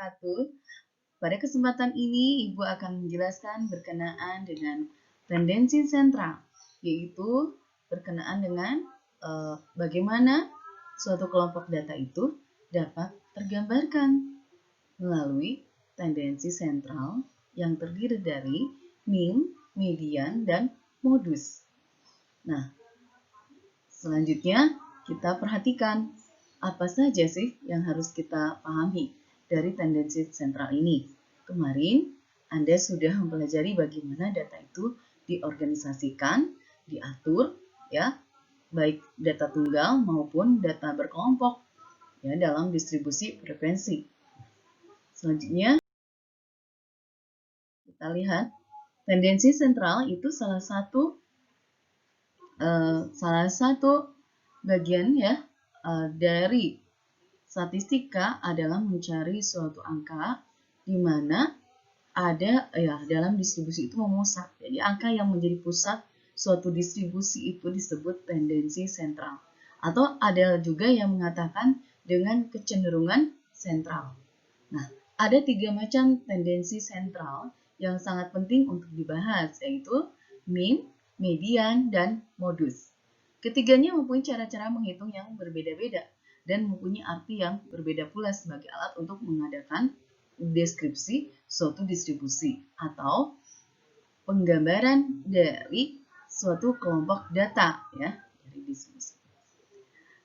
wabarakatuh. Pada kesempatan ini, Ibu akan menjelaskan berkenaan dengan tendensi sentral, yaitu berkenaan dengan bagaimana suatu kelompok data itu dapat tergambarkan melalui tendensi sentral yang terdiri dari mean, median, dan modus. Nah, selanjutnya kita perhatikan apa saja sih yang harus kita pahami dari tendensi sentral ini. Kemarin Anda sudah mempelajari bagaimana data itu diorganisasikan, diatur, ya, baik data tunggal maupun data berkelompok, ya, dalam distribusi frekuensi. Selanjutnya kita lihat tendensi sentral itu salah satu bagian ya dari statistika adalah mencari suatu angka di mana ada dalam distribusi itu memusat. Jadi angka yang menjadi pusat suatu distribusi itu disebut tendensi sentral. Atau ada juga yang mengatakan dengan kecenderungan sentral. Nah, ada 3 macam tendensi sentral yang sangat penting untuk dibahas, yaitu mean, median, dan modus. Ketiganya mempunyai cara-cara menghitung yang berbeda-beda dan mempunyai arti yang berbeda pula sebagai alat untuk mengadakan deskripsi suatu distribusi atau penggambaran dari suatu kelompok data ya dari distribusi.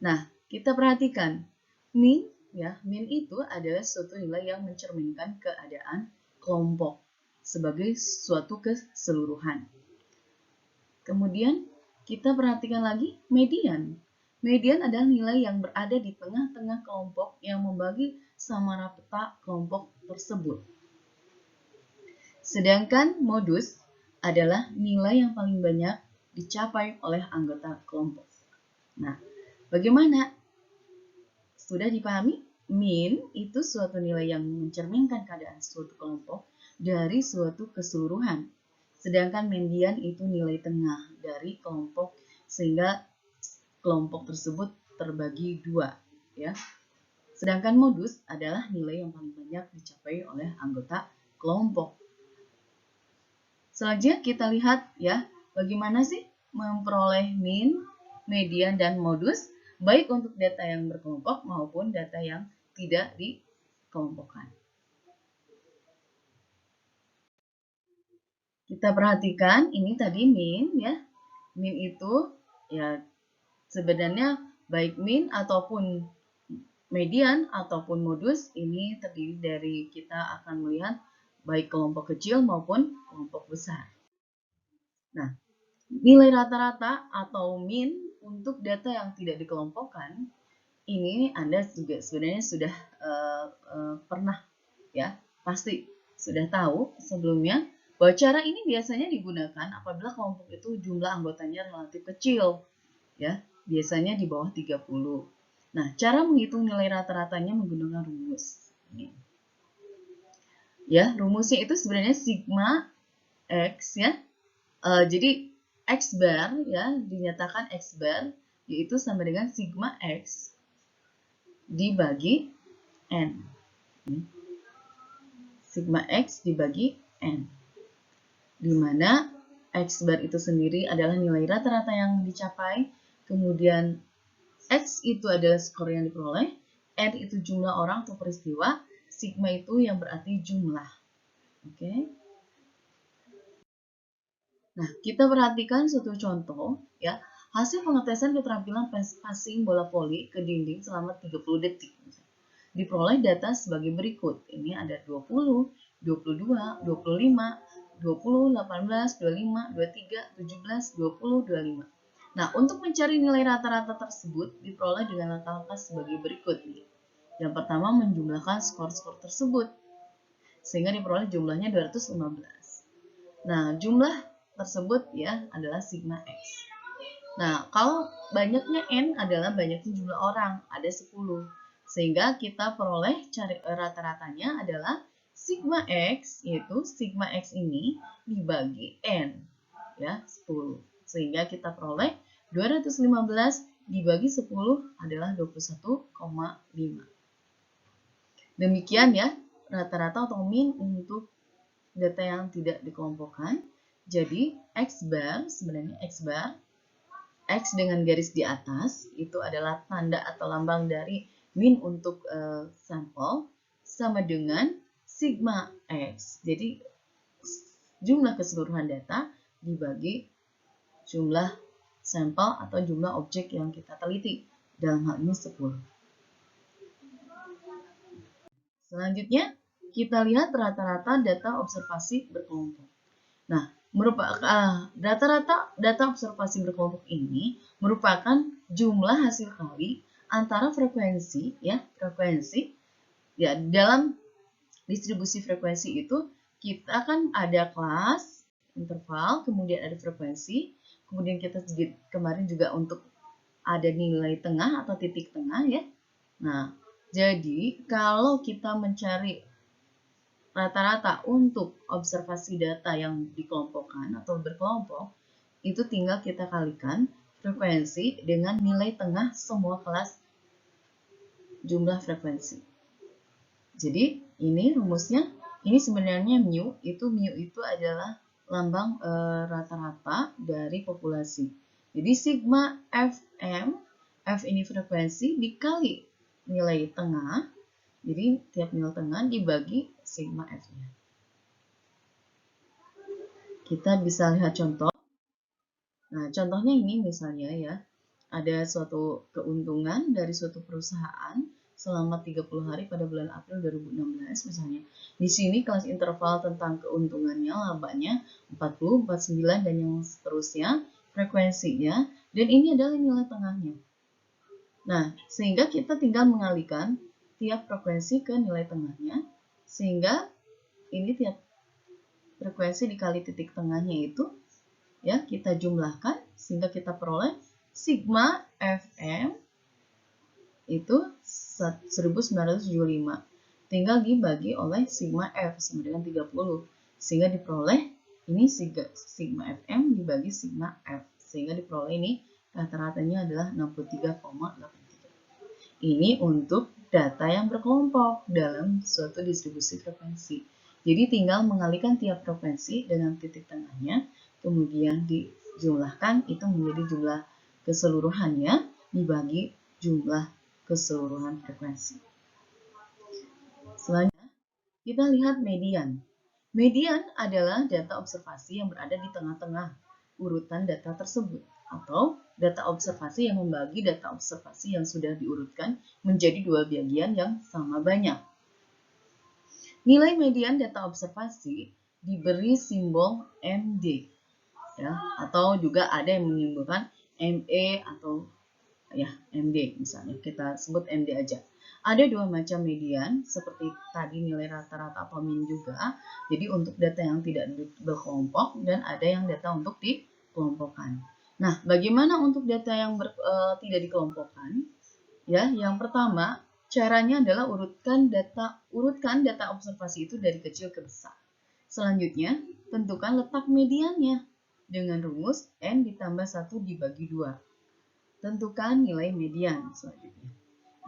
Nah, kita perhatikan mean itu adalah suatu nilai yang mencerminkan keadaan kelompok sebagai suatu keseluruhan. Kemudian kita perhatikan lagi median. Median adalah nilai yang berada di tengah-tengah kelompok yang membagi sama rata kelompok tersebut. Sedangkan modus adalah nilai yang paling banyak dicapai oleh anggota kelompok. Nah, bagaimana? Sudah dipahami? Mean itu suatu nilai yang mencerminkan keadaan suatu kelompok dari suatu keseluruhan. Sedangkan median itu nilai tengah dari kelompok sehingga kelompok tersebut terbagi dua, ya. Sedangkan modus adalah nilai yang paling banyak dicapai oleh anggota kelompok. Selanjutnya kita lihat ya, bagaimana sih memperoleh mean, median, dan modus baik untuk data yang berkelompok maupun data yang tidak dikelompokkan. Kita perhatikan ini tadi mean ya. Mean itu ya sebenarnya baik mean ataupun median ataupun modus ini terdiri dari kita akan melihat baik kelompok kecil maupun kelompok besar. Nah, nilai rata-rata atau mean untuk data yang tidak dikelompokkan ini Anda juga sebenarnya sudah pernah ya pasti sudah tahu sebelumnya bahwa cara ini biasanya digunakan apabila kelompok itu jumlah anggotanya relatif kecil, ya, biasanya di bawah 30. Nah, cara menghitung nilai rata-ratanya menggunakan rumus. Ya, rumusnya itu sebenarnya sigma X ya. Jadi X bar ya, dinyatakan X bar yaitu sama dengan sigma X dibagi N. Sigma X dibagi N. Di mana X bar itu sendiri adalah nilai rata-rata yang dicapai, kemudian X itu adalah skor yang diperoleh, N itu jumlah orang atau peristiwa, sigma itu yang berarti jumlah. Oke. Nah, kita perhatikan suatu contoh ya, hasil pengetesan keterampilan passing bola voli ke dinding selama 30 detik. Diperoleh data sebagai berikut. Ini ada 20, 22, 25, 20, 18, 25, 23, 17, 20, 25. Nah, untuk mencari nilai rata-rata tersebut diperoleh dengan langkah-langkah sebagai berikut. Yang pertama, menjumlahkan skor-skor tersebut. Sehingga diperoleh jumlahnya 215. Nah, jumlah tersebut ya adalah sigma X. Nah, kalau banyaknya N adalah banyaknya jumlah orang, ada 10. Sehingga kita peroleh cari rata-ratanya adalah sigma X, yaitu sigma X ini dibagi N, ya 10. Sehingga kita peroleh 215 dibagi 10 adalah 21,5. Demikian ya rata-rata atau min untuk data yang tidak dikelompokkan. Jadi X bar, sebenarnya X bar, X dengan garis di atas, itu adalah tanda atau lambang dari min untuk sampel, sama dengan sigma X. Jadi jumlah keseluruhan data dibagi jumlah sampel atau jumlah objek yang kita teliti. Dalam hal ini 10. Selanjutnya, kita lihat rata-rata data observasi berkelompok. Nah, rata-rata data observasi berkelompok ini merupakan jumlah hasil kali antara frekuensi ya dalam distribusi frekuensi itu kita kan ada kelas, interval, kemudian ada frekuensi, kemudian kita kemarin juga untuk ada nilai tengah atau titik tengah ya. Nah, jadi kalau kita mencari rata-rata untuk observasi data yang dikelompokkan atau berkelompok, itu tinggal kita kalikan frekuensi dengan nilai tengah semua kelas jumlah frekuensi. Jadi ini rumusnya, ini sebenarnya mu itu adalah lambang rata-rata dari populasi. Jadi sigma Fm, F ini frekuensi dikali nilai tengah, jadi tiap nilai tengah dibagi sigma F-nya. Kita bisa lihat contoh. Nah, contohnya ini misalnya ya, ada suatu keuntungan dari suatu perusahaan selama 30 hari pada bulan April 2016 misalnya. Di sini kelas interval tentang keuntungannya, labanya 40, 49, dan yang seterusnya, frekuensinya, dan ini adalah nilai tengahnya. Nah, sehingga kita tinggal mengalihkan tiap frekuensi ke nilai tengahnya, sehingga ini tiap frekuensi dikali titik tengahnya itu, ya kita jumlahkan, sehingga kita peroleh sigma Fm itu 1975. Tinggal dibagi oleh sigma F sama dengan 30. Sehingga diperoleh ini sigma Fm dibagi sigma F. Sehingga diperoleh ini rata-ratanya adalah 63,83. Ini untuk data yang berkelompok dalam suatu distribusi frekuensi. Jadi tinggal mengalihkan tiap frekuensi dengan titik tengahnya, kemudian dijumlahkan itu menjadi jumlah keseluruhannya dibagi jumlah keseluruhan frekuensi. Selanjutnya, kita lihat median. Median adalah data observasi yang berada di tengah-tengah urutan data tersebut, atau data observasi yang membagi data observasi yang sudah diurutkan menjadi dua bagian yang sama banyak. Nilai median data observasi diberi simbol MD, ya, atau juga ada yang menyimbolkan ME atau ya MD misalnya, kita sebut MD aja. Ada dua macam median, seperti tadi nilai rata-rata atau min juga. Jadi untuk data yang tidak berkelompok dan ada yang data untuk dikelompokkan. Nah, bagaimana untuk data yang tidak dikelompokkan? Ya, yang pertama caranya adalah urutkan data observasi itu dari kecil ke besar. Selanjutnya, tentukan letak mediannya dengan rumus n ditambah 1 dibagi 2. Tentukan nilai median selanjutnya.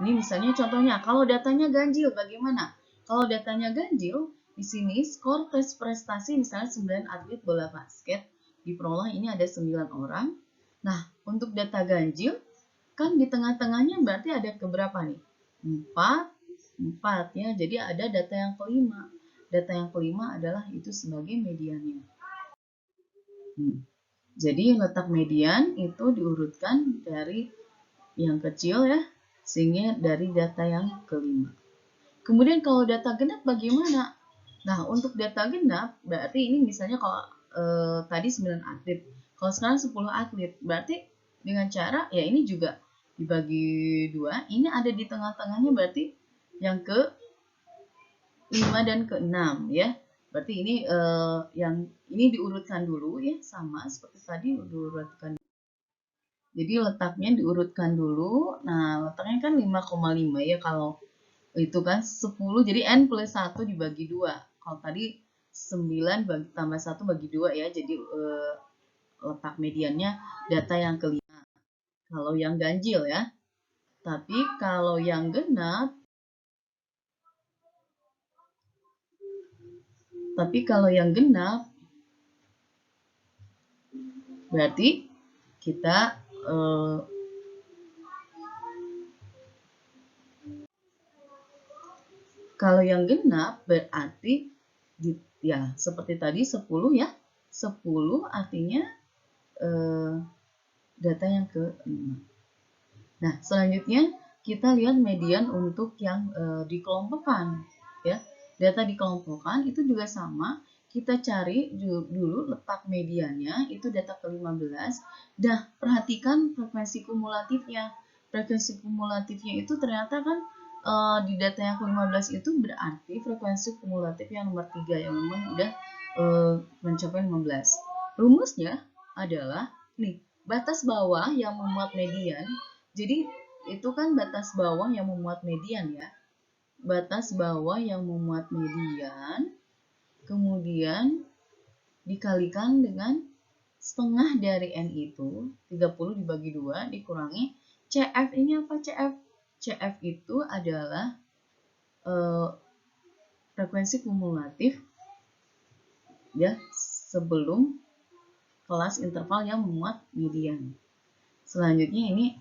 Ini misalnya contohnya, kalau datanya ganjil bagaimana? Kalau datanya ganjil, di sini skor tes prestasi misalnya 9 atlet bola basket diperoleh, ini ada 9 orang. Nah, untuk data ganjil, kan di tengah-tengahnya berarti ada keberapa nih? 4 ya, jadi ada data yang kelima. Data yang kelima adalah itu sebagai mediannya. Jadi letak median itu diurutkan dari yang kecil ya, sehingga dari data yang kelima. Kemudian kalau data genap bagaimana? Nah, untuk data genap berarti ini misalnya kalau tadi 9 atlet, kalau sekarang 10 atlet, berarti dengan cara ya ini juga dibagi 2, ini ada di tengah-tengahnya berarti yang ke 5 dan ke 6 ya. Berarti ini yang ini diurutkan dulu ya, sama seperti tadi diurutkan. Jadi letaknya diurutkan dulu. Nah, letaknya kan 5,5 ya kalau itu kan 10, jadi n plus 1 dibagi 2. Kalau tadi 9 tambah 1 bagi 2 ya, jadi letak mediannya data yang kelima. Kalau yang ganjil ya. Tapi kalau yang genap, Tapi kalau yang genap berarti kita kalau yang genap berarti ya seperti tadi 10 ya. 10 artinya data yang ke-5. Nah, selanjutnya kita lihat median untuk yang dikelompokkan ya. Data dikelompokkan itu juga sama, kita cari dulu letak mediannya, itu data ke-15. Nah, perhatikan frekuensi kumulatifnya. Frekuensi kumulatifnya itu ternyata kan di data yang ke-15 itu berarti frekuensi kumulatif yang nomor 3 yang memang udah mencapai 15. Rumusnya adalah nih, batas bawah yang memuat median. Jadi itu kan batas bawah yang memuat median ya. Batas bawah yang memuat median kemudian dikalikan dengan setengah dari N itu, 30 dibagi 2 dikurangi CF. Ini apa CF? CF itu adalah frekuensi kumulatif ya sebelum kelas interval yang memuat median. Selanjutnya ini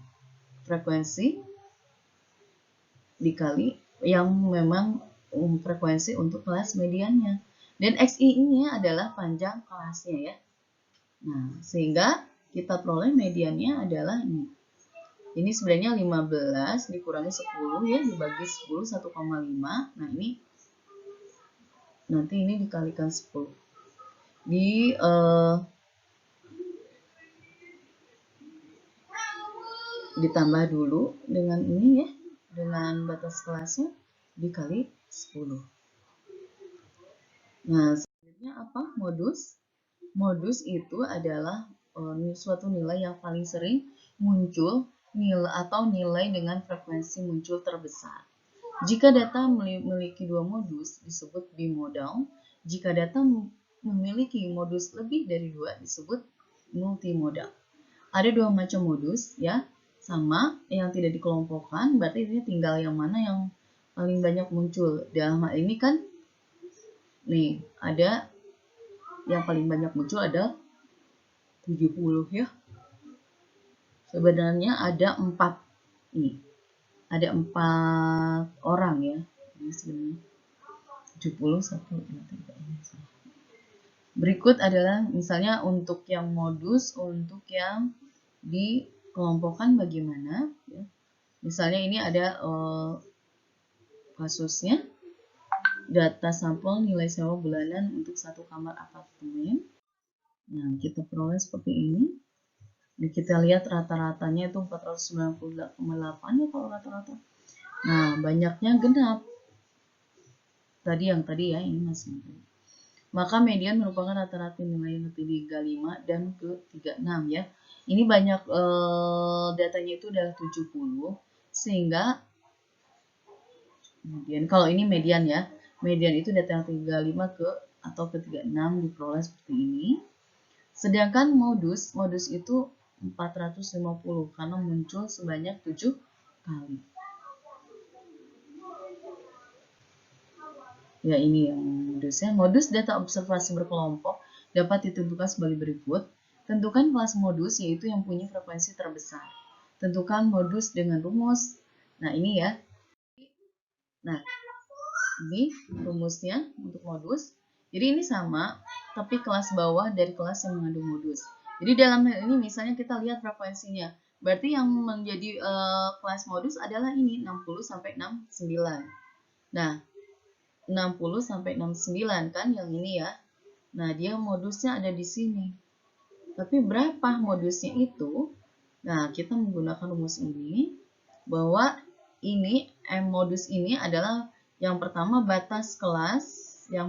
frekuensi dikali yang memang frekuensi untuk kelas mediannya. Dan XI ini adalah panjang kelasnya ya. Nah, sehingga kita peroleh mediannya adalah ini. Ini sebenarnya 15 dikurangi 10 ya, dibagi 10 1,5. Nah, ini nanti ini dikalikan 10. Ditambah dulu dengan ini ya, dengan batas kelasnya dikali 10. Nah, selanjutnya apa? Modus. Modus itu adalah suatu nilai yang paling sering muncul nilai dengan frekuensi muncul terbesar. Jika data memiliki dua modus disebut bimodal. Jika data memiliki modus lebih dari dua disebut multimodal. Ada dua macam modus ya, sama yang tidak dikelompokkan, berarti ini tinggal yang mana yang paling banyak muncul. Dalam hal ini kan nih ada yang paling banyak muncul ada 70 ya. Sebenarnya ada 4 nih. Ada 4 orang ya. Ini sebenarnya 71. Berikut adalah misalnya untuk yang modus, untuk yang dikelompokkan bagaimana ya. Misalnya ini ada kasusnya data sampel nilai sewa bulanan untuk satu kamar apartemen. Nah, kita peroleh seperti ini. Nah, kita lihat rata-ratanya itu 498 ya kalau rata-rata. Nah, banyaknya genap. Tadi ya, ini masih. Maka median merupakan rata-rata nilai yang ke-35 dan ke-36 ya. Ini banyak datanya itu adalah 70 sehingga kemudian kalau ini median ya. Median itu data yang 35 atau ke-36 diperoleh seperti ini. Sedangkan modus itu 450 karena muncul sebanyak 7 kali. Ya ini yang modusnya. Modus data observasi berkelompok dapat ditentukan sebagai berikut. Tentukan kelas modus yaitu yang punya frekuensi terbesar. Tentukan modus dengan rumus. Nah ini ya. Nah ini rumusnya untuk modus. Jadi ini sama, tapi kelas bawah dari kelas yang mengandung modus. Jadi dalam hal ini misalnya kita lihat frekuensinya. Berarti yang menjadi kelas modus adalah ini 60 sampai 69. Nah, 60 sampai 69 kan yang ini ya. Nah, dia modusnya ada di sini. Tapi berapa modusnya itu? Nah, kita menggunakan rumus ini bahwa ini modus ini adalah yang pertama batas kelas yang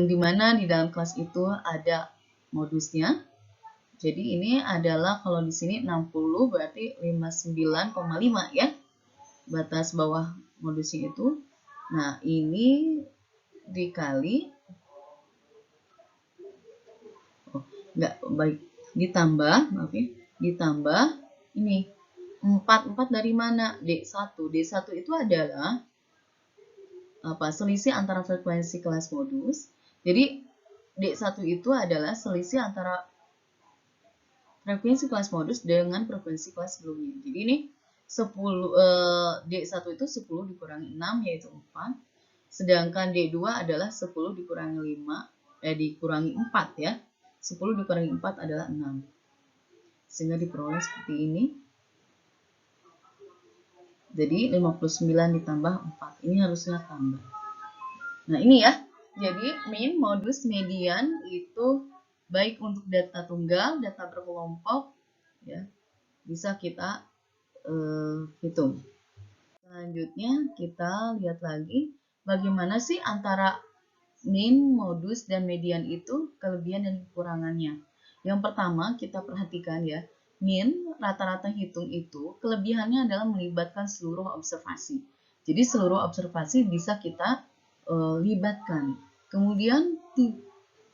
dimana di dalam kelas itu ada modusnya. Jadi ini adalah kalau di sini 60 berarti 59,5 ya. Batas bawah modusnya itu. Nah, ini dikali ditambah ini 4 dari mana? D1. D1 itu adalah selisih antara frekuensi kelas modus. Jadi D1 itu adalah selisih antara frekuensi kelas modus dengan frekuensi kelas sebelumnya. Jadi ini 10 D1 itu 10 dikurangi 6 yaitu 4. Sedangkan D2 adalah 10 dikurangi 5 dikurangi 4 ya. 10 dikurangi 4 adalah 6. Sehingga diperoleh seperti ini. Jadi 59 ditambah 4. Ini harusnya tambah. Nah, ini ya. Jadi min, modus, median itu baik untuk data tunggal, data berkelompok ya. Bisa kita hitung. Selanjutnya kita lihat lagi bagaimana sih antara min, modus, dan median itu kelebihan dan kekurangannya. Yang pertama kita perhatikan ya, min rata-rata hitung itu kelebihannya adalah melibatkan seluruh observasi. Jadi seluruh observasi bisa kita libatkan. Kemudian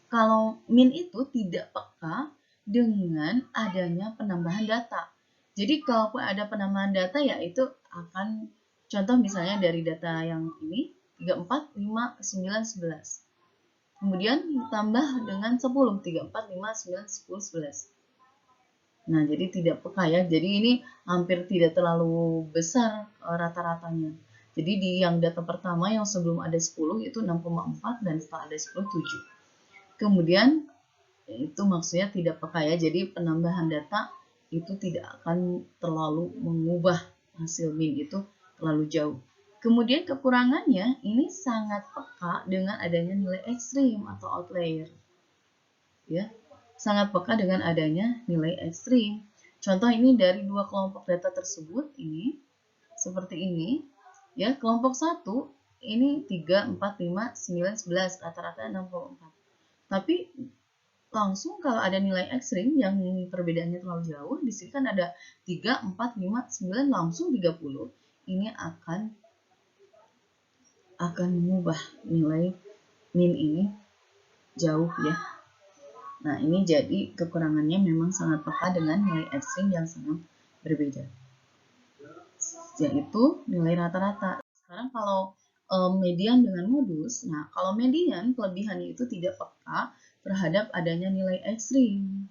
kalau min itu tidak peka dengan adanya penambahan data. Jadi kalaupun ada penambahan data ya itu akan contoh misalnya dari data yang ini 3, 4, 5, 9, 11. Kemudian ditambah dengan 10, 3, 4, 5, 9, 10, 11. Nah, jadi tidak peka ya. Jadi ini hampir tidak terlalu besar rata-ratanya. Jadi di yang data pertama yang sebelum ada 10 itu 6,4 dan setelah ada 10, 7. Kemudian itu maksudnya tidak peka ya. Jadi penambahan data itu tidak akan terlalu mengubah hasil min itu terlalu jauh. Kemudian kekurangannya ini sangat peka dengan adanya nilai ekstrim atau outlier. Ya, sangat peka dengan adanya nilai ekstrim. Contoh ini dari dua kelompok data tersebut ini seperti ini. Ya, kelompok 1 ini 3, 4, 5, 9, 11 rata-rata 6,4. Tapi langsung kalau ada nilai ekstrim yang perbedaannya terlalu jauh, di sini kan ada 3, 4, 5, 9 langsung 30. Ini akan mengubah nilai min ini jauh ya. Nah, ini jadi kekurangannya memang sangat peka dengan nilai ekstrim yang sangat berbeda. Yaitu nilai rata-rata. Sekarang kalau median dengan modus, nah kalau median kelebihannya itu tidak peka terhadap adanya nilai ekstrim.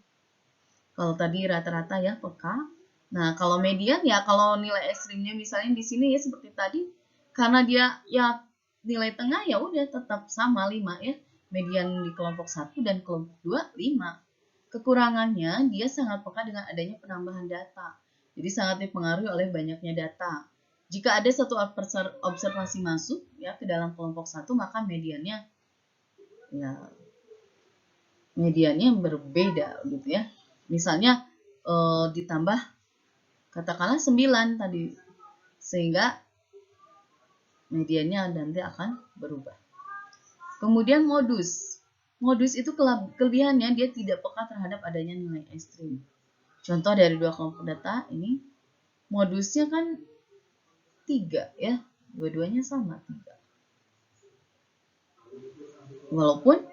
Kalau tadi rata-rata ya peka. Nah, kalau median ya kalau nilai ekstrimnya misalnya di sini ya seperti tadi, karena dia ya nilai tengah ya udah tetap sama 5 ya. Median di kelompok 1 dan kelompok 2 5. Kekurangannya dia sangat peka dengan adanya penambahan data. Jadi sangat dipengaruhi oleh banyaknya data. Jika ada satu observasi masuk ya ke dalam kelompok 1, maka mediannya berbeda gitu ya. Misalnya ditambah katakanlah 9 tadi, sehingga mediannya nanti akan berubah. Kemudian modus. Modus itu kelebihannya dia tidak peka terhadap adanya nilai ekstrim. Contoh dari dua kelompok data ini, modusnya kan 3 ya, dua-duanya sama 3. Walaupun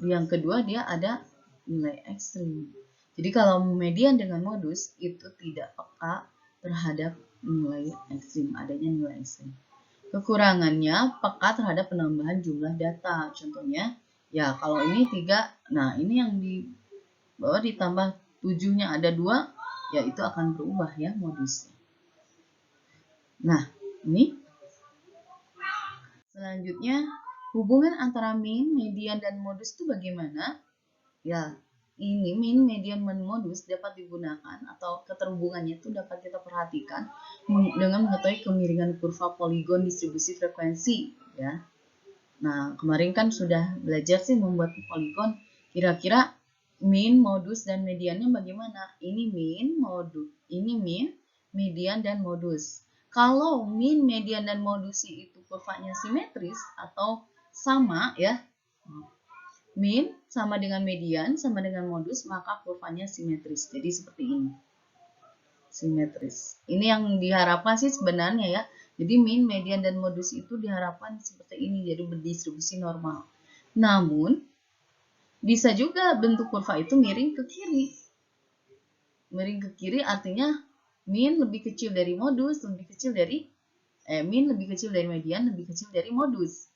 yang kedua dia ada nilai ekstrim. Jadi kalau median dengan modus itu tidak peka terhadap nilai ekstrim, adanya nilai ekstrim. Kekurangannya peka terhadap penambahan jumlah data. Contohnya, ya kalau ini 3, nah ini yang di bawah ditambah 7-nya ada 2, ya itu akan berubah ya modusnya. Nah, ini selanjutnya hubungan antara min, median, dan modus itu bagaimana? Ya, ini min, median, dan modus dapat digunakan atau keterhubungannya itu dapat kita perhatikan dengan mengetahui kemiringan kurva poligon distribusi frekuensi ya. Nah, kemarin kan sudah belajar sih membuat poligon. Kira-kira min, modus, dan mediannya bagaimana? Ini min, modus, ini min, median, dan modus. Kalau min, median, dan modus itu kurvanya simetris atau sama ya, min sama dengan median sama dengan modus, maka kurvanya simetris. Jadi seperti ini. Simetris. Ini yang diharapkan sih sebenarnya ya. Jadi min, median, dan modus itu diharapkan seperti ini, jadi berdistribusi normal. Namun, bisa juga bentuk kurva itu miring ke kiri. Miring ke kiri artinya Min lebih kecil dari modus, min lebih kecil dari median, lebih kecil dari modus.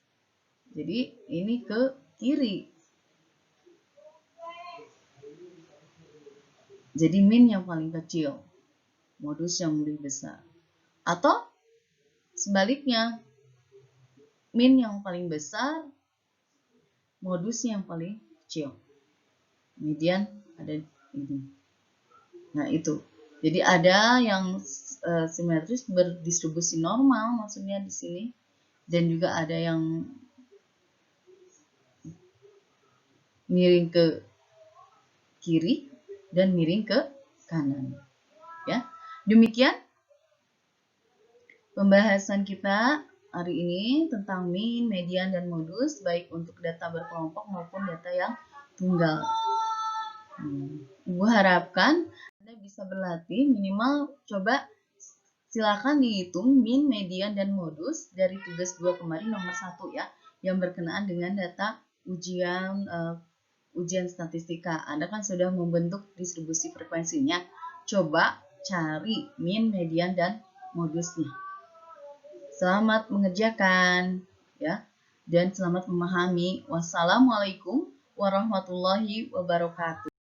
Jadi ini ke kiri. Jadi min yang paling kecil, modus yang lebih besar. Atau sebaliknya, min yang paling besar, modusnya yang paling kecil. Median ada ini. Nah, itu. Jadi ada yang simetris berdistribusi normal maksudnya di sini, dan juga ada yang miring ke kiri dan miring ke kanan. Ya. Demikian pembahasan kita hari ini tentang min, median, dan modus, baik untuk data berkelompok maupun data yang tunggal. Ibu harapkan Anda bisa berlatih, minimal coba silakan dihitung min, median, dan modus dari tugas 2 kemarin nomor 1 ya, yang berkenaan dengan data ujian statistika. Anda kan sudah membentuk distribusi frekuensinya. Coba cari min, median, dan modusnya. Selamat mengerjakan ya, dan selamat memahami. Wassalamualaikum warahmatullahi wabarakatuh.